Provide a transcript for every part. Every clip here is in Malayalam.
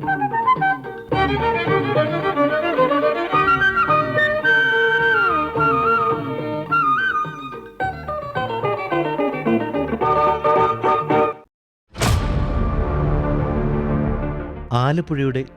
ആലപ്പുഴയുടെ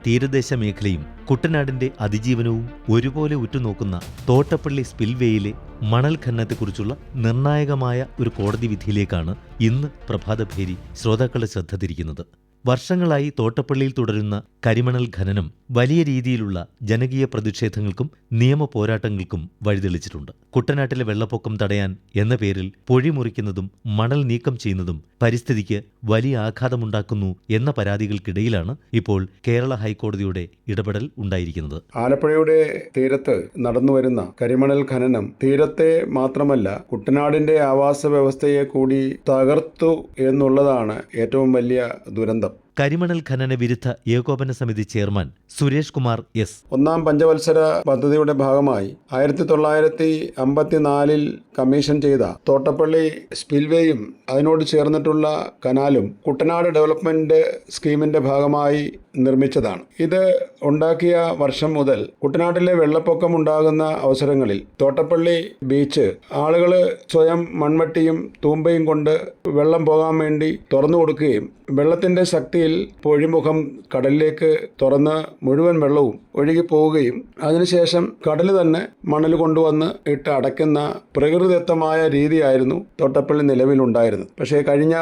തീരദേശ മേഖലയും കുട്ടനാടിന്റെ അതിജീവനവും ഒരുപോലെ ഉറ്റുനോക്കുന്ന തോട്ടപ്പള്ളി സ്പിൽവേയിലെ മണൽ ഖനനത്തെക്കുറിച്ചുള്ള നിർണായകമായ ഒരു കോടതി വിധിയിലേക്കാണ് ഇന്ന് പ്രഭാതഭേരി ശ്രോതാക്കളുടെ ശ്രദ്ധ തിരിക്കുന്നത്. വർഷങ്ങളായി തോട്ടപ്പള്ളിയിൽ തുടരുന്ന കരിമണൽ ഖനനം വലിയ രീതിയിലുള്ള ജനകീയ പ്രതിഷേധങ്ങൾക്കും നിയമ പോരാട്ടങ്ങൾക്കും വഴിതെളിച്ചിട്ടുണ്ട്. കുട്ടനാട്ടിലെ വെള്ളപ്പൊക്കം തടയാൻ എന്ന പേരിൽ പൊഴി മുറിക്കുന്നതും മണൽ നീക്കം ചെയ്യുന്നതും പരിസ്ഥിതിക്ക് വലിയ ആഘാതമുണ്ടാക്കുന്നു എന്ന പരാതികൾക്കിടയിലാണ് ഇപ്പോൾ കേരള ഹൈക്കോടതിയുടെ ഇടപെടൽ ഉണ്ടായിരിക്കുന്നത്. ആലപ്പുഴയുടെ തീരത്ത് നടന്നുവരുന്ന കരിമണൽ ഖനനം തീരത്തെ മാത്രമല്ല കുട്ടനാടിന്റെ ആവാസ വ്യവസ്ഥയെ കൂടി തകർത്തു എന്നുള്ളതാണ് ഏറ്റവും വലിയ ദുരന്തം. കരിമണൽ ഖനന വിരുദ്ധ ഏകോപന സമിതി ചെയർമാൻ സുരേഷ് കുമാർ എസ്. ഒന്നാം പഞ്ചവത്സര പദ്ധതിയുടെ ഭാഗമായി 1954 കമ്മീഷൻ ചെയ്ത തോട്ടപ്പള്ളി സ്പിൽവേയും അതിനോട് ചേർന്നിട്ടുള്ള കനാലും കുട്ടനാട് ഡെവലപ്മെന്റ് സ്കീമിന്റെ ഭാഗമായി നിർമ്മിച്ചതാണ്. ഇത് ഉണ്ടാക്കിയ വർഷം മുതൽ കുട്ടനാട്ടിലെ വെള്ളപ്പൊക്കം ഉണ്ടാകുന്ന അവസരങ്ങളിൽ തോട്ടപ്പള്ളി ബീച്ച് ആളുകൾ സ്വയം മൺവെട്ടിയും തൂമ്പയും കൊണ്ട് വെള്ളം പോകാൻ വേണ്ടി തുറന്നു കൊടുക്കുകയും വെള്ളത്തിന്റെ ശക്തിയിൽ പൊഴിമുഖം കടലിലേക്ക് തുറന്ന് മുഴുവൻ വെള്ളവും ഒഴുകി പോവുകയും അതിനുശേഷം കടൽ തന്നെ മണൽ കൊണ്ടുവന്ന് ഇട്ട് അടയ്ക്കുന്ന പ്രകൃതിദത്തമായ രീതിയായിരുന്നു തോട്ടപ്പള്ളി നിലവിലുണ്ടായിരുന്നത്. പക്ഷേ കഴിഞ്ഞ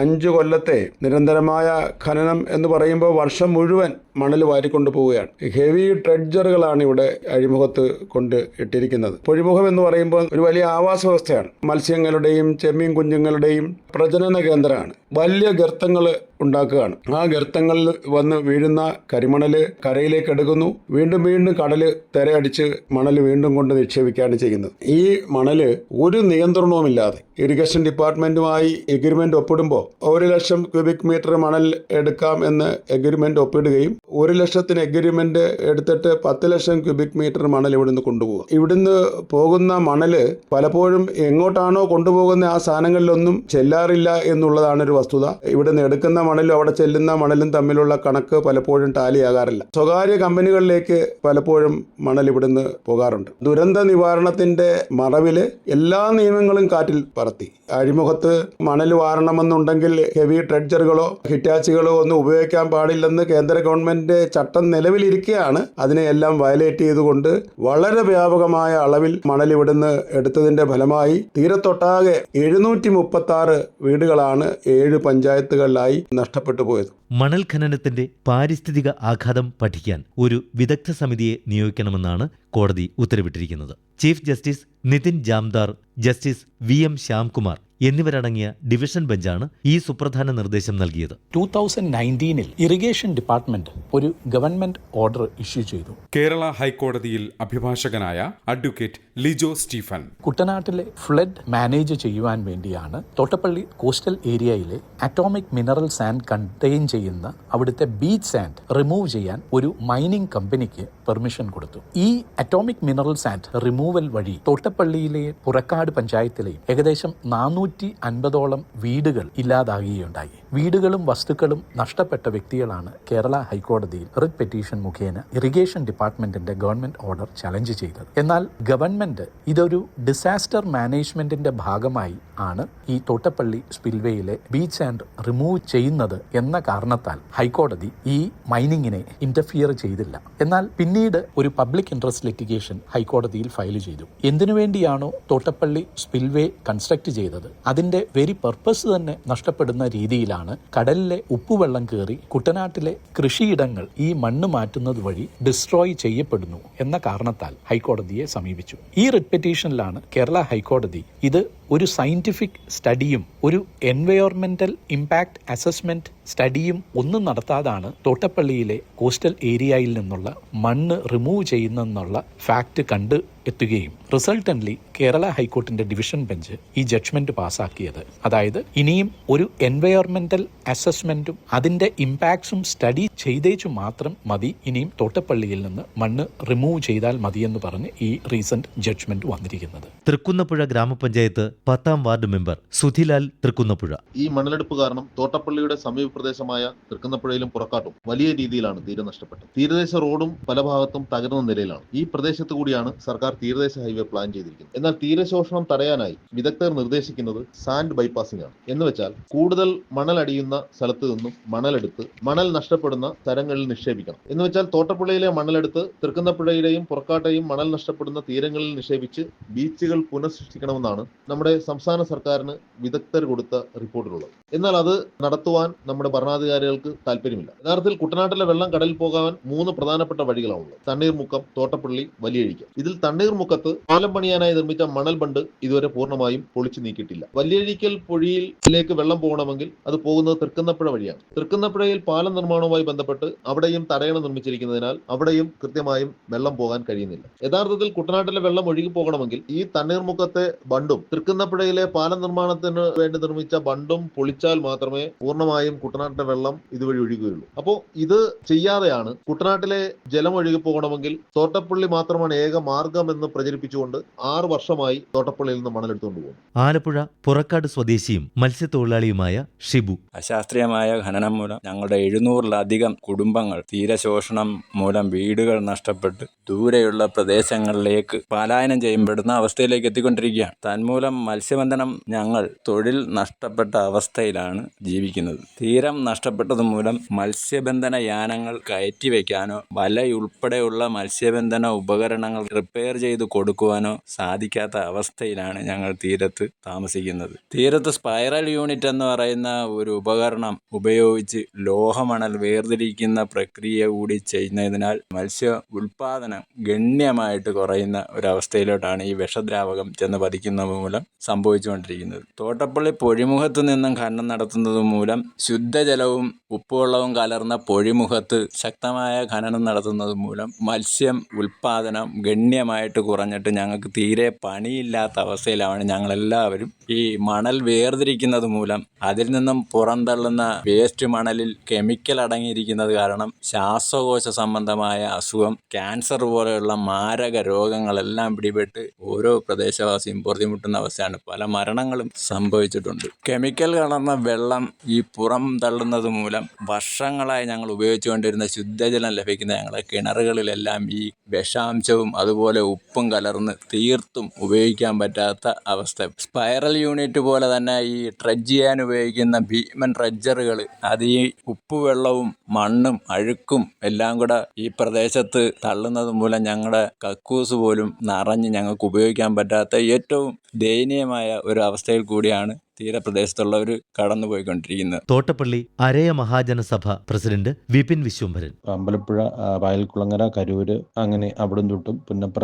5 കൊല്ലത്തെ നിരന്തരമായ ഖനനം എന്ന് പറയുമ്പോൾ വർഷം മുഴുവൻ മണൽ വാരിക്കൊണ്ടു പോവുകയാണ്. ഹെവി ഡ്രഡ്ജറുകളാണ് ഇവിടെ അഴിമുഖത്ത് കൊണ്ട് ഇട്ടിരിക്കുന്നത്. പൊഴിമുഖം എന്ന് പറയുമ്പോൾ ഒരു വലിയ ആവാസ വ്യവസ്ഥയാണ്. മത്സ്യങ്ങളുടെയും ചെമ്മീൻ കുഞ്ഞുങ്ങളുടെയും പ്രജനന കേന്ദ്രമാണ്. വലിയ ഗർത്തങ്ങൾ ഉണ്ടാക്കുകയാണ്. ആ ഗർത്തങ്ങളിൽ വന്ന് വീഴുന്ന കരിമണല് കരയിലേക്ക് എടുക്കുന്നു. വീണ്ടും വീണ്ടും കടല് തിരയടിച്ച് മണൽ വീണ്ടും കൊണ്ട് നിക്ഷേപിക്കുകയാണ് ചെയ്യുന്നത്. ഈ മണല് ഒരു നിയന്ത്രണവുമില്ലാതെ ഇറിഗേഷൻ ഡിപ്പാർട്ട്മെന്റുമായി എഗ്രിമെന്റ് ഒപ്പിടുമ്പോൾ 1,00,000 ക്യൂബിക് മീറ്റർ മണൽ എടുക്കാം എന്ന് എഗ്രിമെന്റ് ഒപ്പിടുകയും 1,00,000 എഗ്രിമെന്റ് എടുത്തിട്ട് 10,00,000 ക്യൂബിക് മീറ്റർ മണൽ ഇവിടുന്ന് കൊണ്ടുപോകുക. ഇവിടുന്ന് പോകുന്ന മണല് പലപ്പോഴും എങ്ങോട്ടാണോ കൊണ്ടുപോകുന്ന ആ സാധനങ്ങളിലൊന്നും ചെല്ലാറില്ല എന്നുള്ളതാണ് ഒരു വസ്തുത. ഇവിടുന്ന് എടുക്കുന്ന മണലും അവിടെ ചെല്ലുന്ന മണലും തമ്മിലുള്ള കണക്ക് പലപ്പോഴും ടാലിയാകാറില്ല. സ്വകാര്യ കമ്പനികളിലേക്ക് പലപ്പോഴും മണൽ ഇവിടുന്ന് പോകാറുണ്ട്. ദുരന്ത നിവാരണത്തിന്റെ മറവില് എല്ലാ നിയമങ്ങളും കാറ്റിൽ പറത്തി. അഴിമുഖത്ത് മണൽ വാരണമെന്നുണ്ടെങ്കിൽ ഹെവി ഡ്രഡ്ജറുകളോ ഹിറ്റാച്ചികളോ ഒന്നും ഉപയോഗിക്കാൻ പാടില്ലെന്ന് കേന്ദ്ര ഗവൺമെന്റ് ചട്ടം നിലവിലിരിക്കുകയാണ്. അതിനെയെല്ലാം വയലേറ്റ് ചെയ്തുകൊണ്ട് വളരെ വ്യാപകമായ അളവിൽ മണൽ ഇവിടുന്ന് എടുത്തതിന്റെ ഫലമായി തീരത്തൊട്ടാകെ 736 വീടുകളാണ് 7 പഞ്ചായത്തുകളിലായി നഷ്ടപ്പെട്ടു പോയത്. മണൽ ഖനനത്തിന്റെ പാരിസ്ഥിതിക ആഘാതം പഠിക്കാൻ ഒരു വിദഗ്ധ സമിതിയെ നിയോഗിക്കണമെന്നാണ് കോടതി ഉത്തരവിട്ടിരിക്കുന്നത്. Chief justice Nitin Jamdar, justice VM Shyamkumar എന്നിവരടങ്ങിയ ഡിവിഷൻ ബെഞ്ചാണ് ഈ സുപ്രധാന നിർദ്ദേശം നൽകിയത്. 2019 ഇറിഗേഷൻ ഡിപ്പാർട്ട്മെന്റ് ഒരു ഗവൺമെന്റ് ഓർഡർ ഇഷ്യൂ ചെയ്തു. കേരള ഹൈക്കോടതിയിൽ അഭിഭാഷകനായ അഡ്വക്കേറ്റ് ലിജോ സ്റ്റീഫൻ കുട്ടനാട്ടിലെ ഫ്ലഡ് മാനേജ് ചെയ്യുവാൻ വേണ്ടിയാണ് തോട്ടപ്പള്ളി കോസ്റ്റൽ ഏരിയയിലെ അറ്റോമിക് മിനറൽ സാൻഡ് കണ്ടെയ്ൻ ചെയ്യുന്ന അവിടുത്തെ ബീച്ച് സാൻഡ് റിമൂവ് ചെയ്യാൻ ഒരു മൈനിങ് കമ്പനിക്ക് പെർമിഷൻ കൊടുത്തു. ഈ അറ്റോമിക് മിനറൽ സാൻഡ് റിമൂവൽ വഴി തോട്ടപ്പള്ളിയിലെ പുറക്കാട് പഞ്ചായത്തിലെയും ഏകദേശം 450ഓളം വീടുകൾ ഇല്ലാതാകുകയുണ്ടായി. വീടുകളും വസ്തുക്കളും നഷ്ടപ്പെട്ട വ്യക്തികളാണ് കേരള ഹൈക്കോടതിയിൽ റിറ്റ് പെറ്റീഷൻ മുഖേന ഇറിഗേഷൻ ഡിപ്പാർട്ട്മെന്റിന്റെ ഗവൺമെന്റ് ഓർഡർ ചലഞ്ച് ചെയ്തത്. എന്നാൽ ഗവൺമെന്റ് ഇതൊരു ഡിസാസ്റ്റർ മാനേജ്മെന്റിന്റെ ഭാഗമായി ആണ് ഈ തോട്ടപ്പള്ളി സ്പിൽവേയിലെ ബീച്ച് ആൻഡ് റിമൂവ് ചെയ്യുന്നത് എന്ന കാരണത്താൽ ഹൈക്കോടതി ഈ മൈനിങ്ങിനെ ഇന്റർഫിയർ ചെയ്തില്ല. എന്നാൽ പിന്നീട് ഒരു പബ്ലിക് ഇൻട്രസ്റ്റ് ലിറ്റിഗേഷൻ ഹൈക്കോടതിയിൽ ഫയൽ ചെയ്തു. എന്തിനു വേണ്ടിയാണോ തോട്ടപ്പള്ളി സ്പിൽവേ കൺസ്ട്രക്ട് ചെയ്തത് അതിന്റെ വെരി പർപ്പസ് തന്നെ നഷ്ടപ്പെടുന്ന രീതിയിലാണ് കടലിലെ ഉപ്പുവെള്ളം കയറി കുട്ടനാട്ടിലെ കൃഷിയിടങ്ങൾ ഈ മണ്ണ് മാറ്റുന്നത് വഴി ഡിസ്ട്രോയ് ചെയ്യപ്പെടുന്നു എന്ന കാരണത്താൽ ഹൈക്കോടതിയെ സമീപിച്ചു. ഈ റിറ്റ് പെറ്റീഷനിലാണ് കേരള ഹൈക്കോടതി ഇത് ഒരു സയന്റിഫിക് സ്റ്റഡിയും ഒരു എൻവയോൺമെന്റൽ ഇമ്പാക്ട് അസസ്മെന്റ് സ്റ്റഡിയും ഒന്നും നടത്താതാണ് തോട്ടപ്പള്ളിയിലെ കോസ്റ്റൽ ഏരിയയിൽ നിന്നുള്ള മണ്ണ് റിമൂവ് ചെയ്യുന്നെന്നുള്ള ഫാക്ട് കണ്ട് എത്തുകയും റിസൾട്ടന്റ്ലി കേരള ഹൈക്കോർട്ടിന്റെ ഡിവിഷൻ ബെഞ്ച് ഈ ജഡ്ജ്മെന്റ് പാസ്സാക്കിയത്. അതായത് ഇനിയും ഒരു എൻവയോൺമെന്റൽ അസസ്മെന്റും അതിന്റെ ഇമ്പാക്ട്സും സ്റ്റഡി ചെയ്തേച്ചു മാത്രം മതി, ഇനിയും തോട്ടപ്പള്ളിയിൽ നിന്ന് മണ്ണ് റിമൂവ് ചെയ്താൽ മതിയെന്ന് പറഞ്ഞ് ഈ റീസെന്റ് ജഡ്ജ്മെന്റ് വന്നിരിക്കുന്നത്. തൃക്കുന്നപ്പുഴ ഗ്രാമപഞ്ചായത്ത് 10ാം വാർഡ് മെമ്പർ സുധിലാൽ തൃക്കുന്നപ്പുഴ. ഈ മണലെടുപ്പ് കാരണം തോട്ടപ്പള്ളിയുടെ സമീപ പ്രദേശമായ തൃക്കുന്നപ്പുഴയിലും പുറക്കാട്ടും വലിയ രീതിയിലാണ് തീരം നഷ്ടപ്പെട്ടത്. തീരദേശ റോഡും പല ഭാഗത്തും തകർന്ന നിലയിലാണ്. ഈ പ്രദേശത്ത് കൂടിയാണ് സർക്കാർ തീരദേശ ഹൈവേ പ്ലാൻ ചെയ്തിരിക്കുന്നത്. എന്നാൽ തീരശോഷണം തടയാനായി വിദഗ്ധർ നിർദ്ദേശിക്കുന്നത് സാൻഡ് ബൈപ്പാസിംഗ് ആണ്. എന്നുവെച്ചാൽ കൂടുതൽ മണലടിയുന്ന സ്ഥലത്ത് നിന്നും മണലെടുത്ത് മണൽ നഷ്ടപ്പെടുന്ന സ്ഥലങ്ങളിൽ നിക്ഷേപിക്കണം. എന്നുവെച്ചാൽ തോട്ടപ്പള്ളിയിലെ മണലെടുത്ത് തൃക്കുന്നപ്പുഴയിലെയും പുറക്കാട്ടെയും മണൽ നഷ്ടപ്പെടുന്ന തീരങ്ങളിൽ നിക്ഷേപിച്ച് ബീച്ചുകൾ പുനഃസൃഷ്ടിക്കണമെന്നാണ് നമ്മുടെ സംസ്ഥാന സർക്കാരിന് വിദഗ്ധർ കൊടുത്ത റിപ്പോർട്ടിലുള്ളത്. എന്നാൽ അത് നടത്തുവാൻ നമ്മുടെ ഭരണാധികാരികൾക്ക് താല്പര്യമില്ല. യഥാർത്ഥത്തിൽ കുട്ടനാട്ടിലെ വെള്ളം കടലിൽ പോകാൻ 3 പ്രധാനപ്പെട്ട വഴികളാണുള്ളത്: തണ്ണീർമുക്കം, തോട്ടപ്പള്ളി, വലിയഴിക്കൽ. ഇതിൽ തണ്ണീർമുക്കത്ത് പാലം പണിയാനായി നിർമ്മിച്ച മണൽ ബണ്ട് ഇതുവരെ പൂർണ്ണമായും പൊളിച്ചു നീക്കിയിട്ടില്ല. വലിയഴിക്കൽ പൊഴിയിലേക്ക് വെള്ളം പോകണമെങ്കിൽ അത് പോകുന്നത് തൃക്കുന്നപ്പുഴ വഴിയാണ്. തൃക്കുന്നപ്പുഴയിൽ പാലം നിർമ്മാണവുമായി ബന്ധപ്പെട്ട് അവിടെയും തടയണ നിർമ്മിച്ചിരിക്കുന്നതിനാൽ അവിടെയും കൃത്യമായും വെള്ളം പോകാൻ കഴിയുന്നില്ല. യഥാർത്ഥത്തിൽ കുട്ടനാട്ടിലെ വെള്ളം ഒഴുകി പോകണമെങ്കിൽ ഈ തണ്ണീർമുക്കത്തെ ബണ്ടും തൃക്കുന്നപ്പുഴയിലെ പാലം നിർമ്മാണത്തിന് വേണ്ടി നിർമ്മിച്ച ബണ്ടും പൊളിച്ചാൽ മാത്രമേ പൂർണ്ണമായും കുട്ടനാട്ടിലെ വെള്ളം ഇതുവഴി ഒഴുകുകയുള്ളൂ. അപ്പോൾ ഇത് ചെയ്യാതെയാണ് കുട്ടനാട്ടിലെ ജലം ഒഴുകി പോകണമെങ്കിൽ തോട്ടപ്പള്ളി മാത്രമാണ് ഏക മാർഗമെന്ന് പ്രചരിപ്പിച്ചുകൊണ്ട് 6 വർഷമായി തോട്ടപ്പള്ളിയിൽ നിന്ന് മണലെടുത്തുകൊണ്ട് പോകുന്നു. ആലപ്പുഴ പുറക്കാട് സ്വദേശിയും മത്സ്യത്തൊഴിലാളിയുമായ ഷിബു. അശാസ്ത്രീയമായ ഖനനം മൂലം ഞങ്ങളുടെ 700-ലധികം കുടുംബങ്ങൾ തീരശോഷണം മൂലം വീടുകൾ നഷ്ടപ്പെട്ട് ദൂരെയുള്ള പ്രദേശങ്ങളിലേക്ക് പലായനം ചെയ്യപ്പെടുന്ന അവസ്ഥയിലേക്ക് എത്തിക്കൊണ്ടിരിക്കുകയാണ്. തന്മൂലം മത്സ്യബന്ധനം ഞങ്ങൾ തൊഴിൽ നഷ്ടപ്പെട്ട അവസ്ഥയിലാണ് ജീവിക്കുന്നത്. തീരം നഷ്ടപ്പെട്ടത് മൂലം മത്സ്യബന്ധന യാനങ്ങൾ കയറ്റിവെക്കാനോ വലയുൾപ്പെടെയുള്ള മത്സ്യബന്ധന ഉപകരണങ്ങൾ റിപ്പയർ ചെയ്ത് കൊടുക്കുവാനോ സാധിക്കാത്ത അവസ്ഥയിലാണ് ഞങ്ങൾ തീരത്ത് താമസിക്കുന്നത്. തീരത്ത് സ്പൈറൽ യൂണിറ്റ് എന്ന് പറയുന്ന ഒരു ഉപകരണം ഉപയോഗിച്ച് ലോഹമണൽ വേർതിരിക്കുന്ന പ്രക്രിയ കൂടി ചെയ്യുന്നതിനാൽ മത്സ്യ ഉൽപാദനം ഗണ്യമായിട്ട് കുറയുന്ന ഒരവസ്ഥയിലോട്ടാണ് ഈ വിഷദ്രാവകം ചെന്ന് പതിക്കുന്നത് മൂലം സംഭവിച്ചുകൊണ്ടിരിക്കുന്നത്. തോട്ടപ്പള്ളി പൊഴിമുഖത്ത് നിന്നും ഖനനം നടത്തുന്നത് മൂലം ശുദ്ധജലവും ഉപ്പുവെള്ളവും കലർന്ന പൊഴിമുഖത്ത് ശക്തമായ ഖനനം നടത്തുന്നത് മൂലം മത്സ്യം ഉൽപാദനം ഗണ്യമായിട്ട് കുറഞ്ഞിട്ട് ഞങ്ങൾക്ക് തീരെ പണിയില്ലാത്ത അവസ്ഥയിലാണ് ഞങ്ങളെല്ലാവരും. ഈ മണൽ വേർതിരിക്കുന്നത് മൂലം അതിൽ നിന്നും പുറന്തള്ളുന്ന വേസ്റ്റ് മണലിൽ കെമിക്കൽ അടങ്ങിയിരിക്കുന്നത് കാരണം ശ്വാസകോശ സംബന്ധമായ അസുഖം, ക്യാൻസർ പോലെയുള്ള മാരക രോഗങ്ങളെല്ലാം പിടിപെട്ട് ഓരോ പ്രദേശവാസിയും പൊറുതിമുട്ടുന്ന അവസ്ഥയാണ്. പല മരണങ്ങളും സംഭവിച്ചിട്ടുണ്ട്. കെമിക്കൽ കലർന്ന വെള്ളം ഈ പുറം തള്ളുന്നത് മൂലം വർഷങ്ങളായി ഞങ്ങൾ ഉപയോഗിച്ചുകൊണ്ടിരുന്ന ശുദ്ധജലം ലഭിക്കുന്ന ഞങ്ങളുടെ കിണറുകളിലെല്ലാം ഈ വിഷാംശവും അതുപോലെ ഉപ്പും കലർന്ന് തീർത്തും ഉപയോഗിക്കാൻ പറ്റാത്ത അവസ്ഥ. സ്പൈറൽ യൂണിറ്റ് പോലെ തന്നെ ഈ ട്രഡ്ജ് ചെയ്യാൻ ഉപയോഗിക്കുന്ന ഭീമൻ ട്രഡ്ജറുകൾ അത് ഈ ഉപ്പുവെള്ളവും മണ്ണും അഴുക്കും എല്ലാം കൂടെ ഈ പ്രദേശത്ത് തള്ളുന്നത് മൂലം ഞങ്ങളുടെ കക്കൂസ് പോലും നിറഞ്ഞ് ഞങ്ങൾക്ക് ഉപയോഗിക്കാൻ പറ്റാത്ത ഏറ്റവും ദയനീയമായ ഒരു അവസ്ഥയിൽ കൂടിയാണ് തീരപ്രദേശത്തുള്ളവർ കടന്നുപോയിക്കൊണ്ടിരിക്കുന്നത്. തോട്ടപ്പള്ളി അരയ മഹാജനസഭ പ്രസിഡന്റ് വിപിൻ വിശ്വംഭരൻ. അമ്പലപ്പുഴ, പായൽക്കുളങ്ങര, കരൂര് അങ്ങനെ അവിടം തൊട്ടും പുന്നപ്ര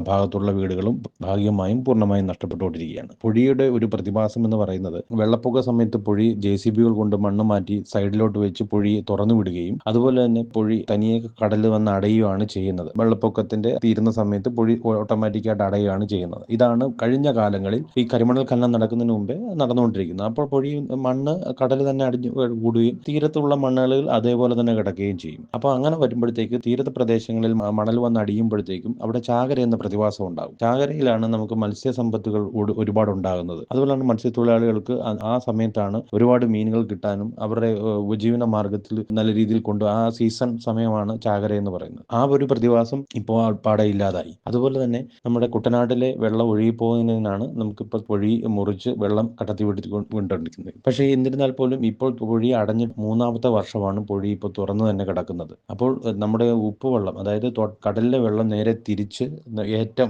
ഭാഗത്തുള്ള വീടുകളും ഭാഗികമായും പൂർണ്ണമായും നഷ്ടപ്പെട്ടുകൊണ്ടിരിക്കുകയാണ്. പൊഴിയുടെ ഒരു പ്രതിഭാസം എന്ന് പറയുന്നത് വെള്ളപ്പൊക്ക സമയത്ത് പൊഴി JCBകൾ കൊണ്ട് മണ്ണ് മാറ്റി സൈഡിലോട്ട് വെച്ച് പൊഴി തുറന്നു വിടുകയും അതുപോലെ തന്നെ പൊഴി തനിയെ കടലിൽ വന്ന് അടയുകയാണ് ചെയ്യുന്നത്. വെള്ളപ്പൊക്കത്തിന്റെ തീരുന്ന സമയത്ത് പൊഴി ഓട്ടോമാറ്റിക്കായിട്ട് അടയുകയാണ് ചെയ്യുന്നത്. ഇതാണ് കഴിഞ്ഞ കാലങ്ങളിൽ ഈ കരിമണൽ ഖനനം നടക്കുന്നതിന് മുമ്പേ നടന്നുകൊണ്ടിരിക്കുന്നത്. അപ്പോൾ പൊഴി മണ്ണ് കടൽ തന്നെ അടിഞ്ഞു കൂടുകയും തീരത്തുള്ള മണ്ണുകളിൽ അതേപോലെ തന്നെ കിടക്കുകയും ചെയ്യും. അപ്പോൾ അങ്ങനെ വരുമ്പോഴത്തേക്ക് തീരത്തെ പ്രദേശങ്ങളിൽ മണൽ വന്ന് അടിയുമ്പോഴത്തേക്കും അവിടെ ചാകര എന്ന പ്രതിഭാസം ഉണ്ടാകും. ചാകരയിലാണ് നമുക്ക് മത്സ്യസമ്പത്തുകൾ ഒരുപാട് ഉണ്ടാകുന്നത്. അതുപോലെയാണ് മത്സ്യത്തൊഴിലാളികൾക്ക് ആ സമയത്താണ് ഒരുപാട് മീനുകൾ കിട്ടാനും അവരുടെ ഉപജീവന മാർഗത്തിൽ നല്ല രീതിയിൽ ആ സീസൺ സമയമാണ് ചാകര എന്ന് പറയുന്നത്. ആ ഒരു പ്രതിഭാസം ഇപ്പോൾ പാടെ ഇല്ലാതായി. അതുപോലെ തന്നെ നമ്മുടെ കുട്ടനാട്ടിലെ വെള്ളം ഒഴുകിപ്പോകുന്നതിനാണ് നമുക്കിപ്പോൾ പൊഴി മുറിച്ച് വെള്ളം കൊണ്ടിരിക്കുന്നത്. പക്ഷേ എന്നിരുന്നാൽ പോലും ഇപ്പോൾ പൊഴി അടഞ്ഞ് 3ാമത്തെ വർഷമാണ് പൊഴി ഇപ്പോൾ തുറന്നു തന്നെ കിടക്കുന്നത്. അപ്പോൾ നമ്മുടെ ഉപ്പുവെള്ളം, അതായത് കടലിലെ വെള്ളം നേരെ തിരിച്ച്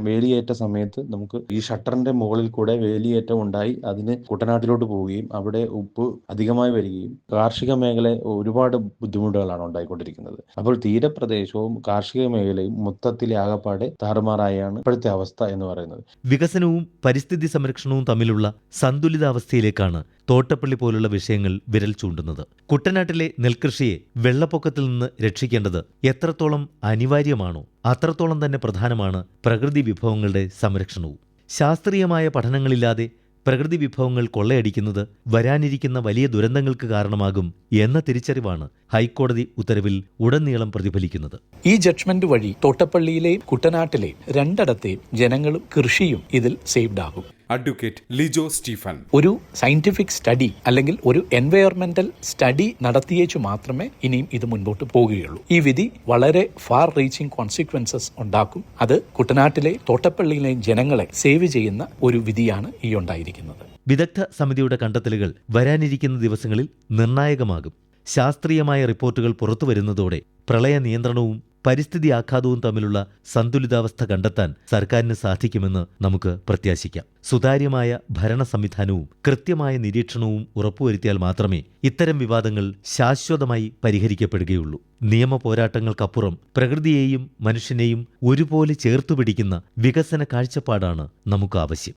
വേലിയേറ്റ സമയത്ത് നമുക്ക് ഈ ഷട്ടറിന്റെ മുകളിൽ കൂടെ വേലിയേറ്റം ഉണ്ടായി അതിന് കുട്ടനാട്ടിലോട്ട് പോവുകയും അവിടെ ഉപ്പ് അധികമായി വരികയും കാർഷിക മേഖല ഒരുപാട് ബുദ്ധിമുട്ടുകളാണ് ഉണ്ടായിക്കൊണ്ടിരിക്കുന്നത്. അപ്പോൾ തീരപ്രദേശവും കാർഷിക മേഖലയും മൊത്തത്തിലെ ആകപ്പാടെ താറുമാറായാണ് ഇപ്പോഴത്തെ അവസ്ഥ എന്ന് പറയുന്നത്. വികസനവും പരിസ്ഥിതി സംരക്ഷണവും തമ്മിലുള്ള സന്തുലിതാവസ്ഥയിലേക്കാണ് തോട്ടപ്പള്ളി പോലുള്ള വിഷയങ്ങൾ വിരൽ ചൂണ്ടുന്നത്. കുട്ടനാട്ടിലെ നെൽകൃഷിയെ വെള്ളപ്പൊക്കത്തിൽ നിന്ന് രക്ഷിക്കേണ്ടത് എത്രത്തോളം അനിവാര്യമാണോ അത്രത്തോളം തന്നെ പ്രധാനമാണ് പ്രകൃതി വിഭവങ്ങളുടെ സംരക്ഷണവും. ശാസ്ത്രീയമായ പഠനങ്ങളില്ലാതെ പ്രകൃതി വിഭവങ്ങൾ കൊള്ളയടിക്കുന്നത് വരാനിരിക്കുന്ന വലിയ ദുരന്തങ്ങൾക്ക് കാരണമാകും എന്ന തിരിച്ചറിവാണ് ഹൈക്കോടതി ഉത്തരവിൽ ഉടനീളം പ്രതിഫലിക്കുന്നത്. ഈ ജഡ്ജ്മെന്റ് വഴി തോട്ടപ്പള്ളിയിലെയും കുട്ടനാട്ടിലെയും 2 ജനങ്ങളും കൃഷിയും ഇതിൽ സേവ്ഡ് ആകും. Advocate Lijo Stephen. ഒരു സയന്റിഫിക് സ്റ്റഡി അല്ലെങ്കിൽ ഒരു എൻവയോൺമെന്റൽ സ്റ്റഡി നടത്തിയേച്ചു മാത്രമേ ഇനിയും ഇത് മുൻപോട്ട് പോകുകയുള്ളൂ. ഈ വിധി വളരെ ഫാർ റീച്ചിങ് കോൺസിക്വൻസസ് ഉണ്ടാക്കും. അത് കുട്ടനാട്ടിലെ തോട്ടപ്പള്ളിയിലെ ജനങ്ങളെ സേവ് ചെയ്യുന്ന ഒരു വിധിയാണ് ഈ ഉണ്ടായിരിക്കുന്നത്. വിദഗ്ധ സമിതിയുടെ കണ്ടെത്തലുകൾ വരാനിരിക്കുന്ന ദിവസങ്ങളിൽ നിർണായകമാകും. ശാസ്ത്രീയമായ റിപ്പോർട്ടുകൾ പുറത്തുവരുന്നതോടെ പ്രളയ നിയന്ത്രണവും പരിസ്ഥിതി ആഘാതവും തമ്മിലുള്ള സന്തുലിതാവസ്ഥ കണ്ടെത്താൻ സർക്കാരിന് സാധിക്കുമെന്ന് നമുക്ക് പ്രത്യാശിക്കാം. സുതാര്യമായ ഭരണ സംവിധാനവും കൃത്യമായ നിരീക്ഷണവും ഉറപ്പുവരുത്തിയാൽ മാത്രമേ ഇത്തരം വിവാദങ്ങൾ ശാശ്വതമായി പരിഹരിക്കപ്പെടുകയുള്ളൂ. നിയമ പോരാട്ടങ്ങൾക്കപ്പുറം പ്രകൃതിയെയും മനുഷ്യനെയും ഒരുപോലെ ചേർത്തുപിടിക്കുന്ന വികസന കാഴ്ചപ്പാടാണ് നമുക്ക് ആവശ്യം.